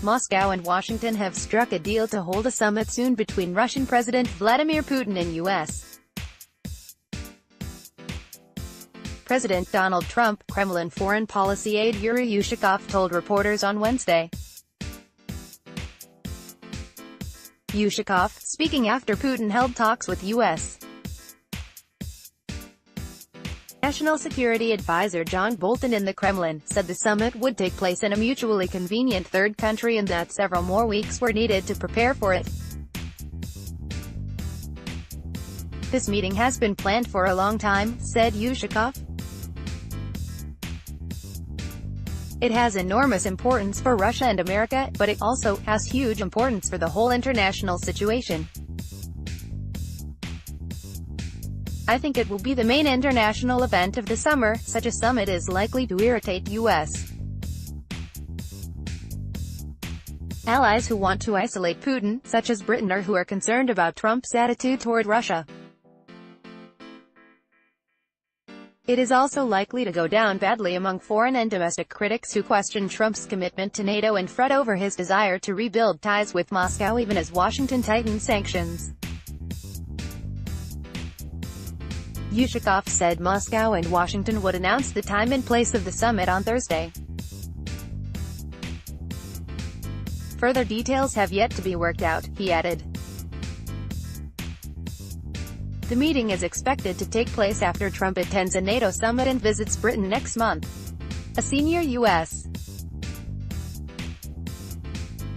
Moscow and Washington have struck a deal to hold a summit soon between Russian President Vladimir Putin and U.S. President Donald Trump. Kremlin foreign policy aide Yuri Ushakov told reporters on Wednesday. Ushakov, speaking after Putin held talks with U.S. National Security Advisor John Bolton in the Kremlin, said the summit would take place in a mutually convenient third country and that several more weeks were needed to prepare for it. "This meeting has been planned for a long time," said Ushakov. "It has enormous importance for Russia and America, but it also has huge importance for the whole international situation. I think it will be the main international event of the summer. Such a summit is likely to irritate U.S. allies who want to isolate Putin, such as Britain, or who are concerned about Trump's attitude toward Russia. It is also likely to go down badly among foreign and domestic critics who question Trump's commitment to NATO and fret over his desire to rebuild ties with Moscow even as Washington tightens sanctions." Ushakov said Moscow and Washington would announce the time and place of the summit on Thursday. "Further details have yet to be worked out," he added. The meeting is expected to take place after Trump attends a NATO summit and visits Britain next month. A senior U.S.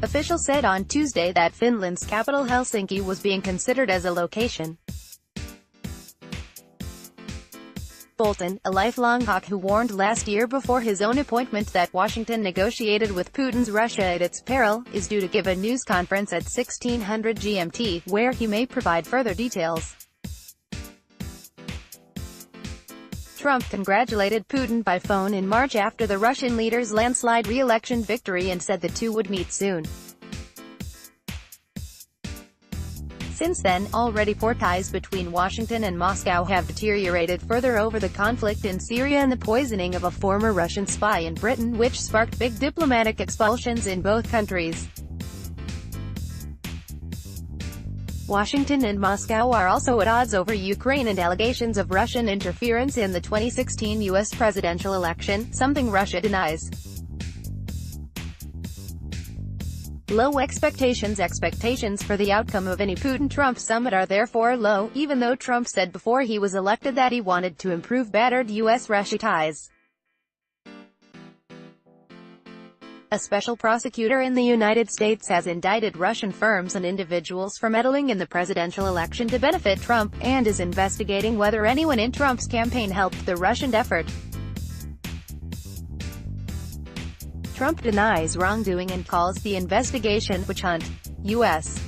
official said on Tuesday that Finland's capital Helsinki was being considered as a location. Bolton, a lifelong hawk who warned last year before his own appointment that Washington negotiated with Putin's Russia at its peril, is due to give a news conference at 1600 GMT, where he may provide further details. Trump congratulated Putin by phone in March after the Russian leader's landslide re-election victory and said the two would meet soon. Since then, already poor ties between Washington and Moscow have deteriorated further over the conflict in Syria and the poisoning of a former Russian spy in Britain, which sparked big diplomatic expulsions in both countries. Washington and Moscow are also at odds over Ukraine and allegations of Russian interference in the 2016 U.S. presidential election, something Russia denies. Low expectations. Expectations for the outcome of any Putin-Trump summit are therefore low, even though Trump said before he was elected that he wanted to improve battered U.S.-Russia ties. A special prosecutor in the United States has indicted Russian firms and individuals for meddling in the presidential election to benefit Trump, and is investigating whether anyone in Trump's campaign helped the Russian effort. Trump denies wrongdoing and calls the investigation witch hunt. U.S.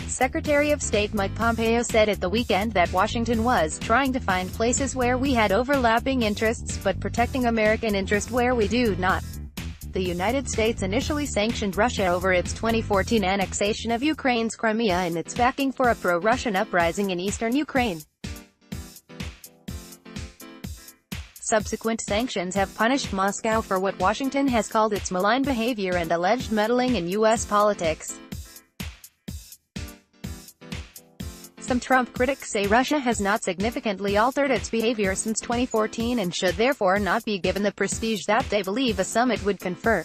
Secretary of State Mike Pompeo said at the weekend that Washington was trying to find places where we had overlapping interests but protecting American interest where we do not. The United States initially sanctioned Russia over its 2014 annexation of Ukraine's Crimea and its backing for a pro-Russian uprising in eastern Ukraine. Subsequent sanctions have punished Moscow for what Washington has called its malign behavior and alleged meddling in U.S. politics. Some Trump critics say Russia has not significantly altered its behavior since 2014 and should therefore not be given the prestige that they believe a summit would confer.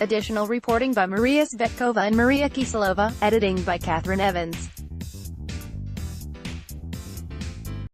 Additional reporting by Maria Svetkova and Maria Kiselova, editing by Catherine Evans.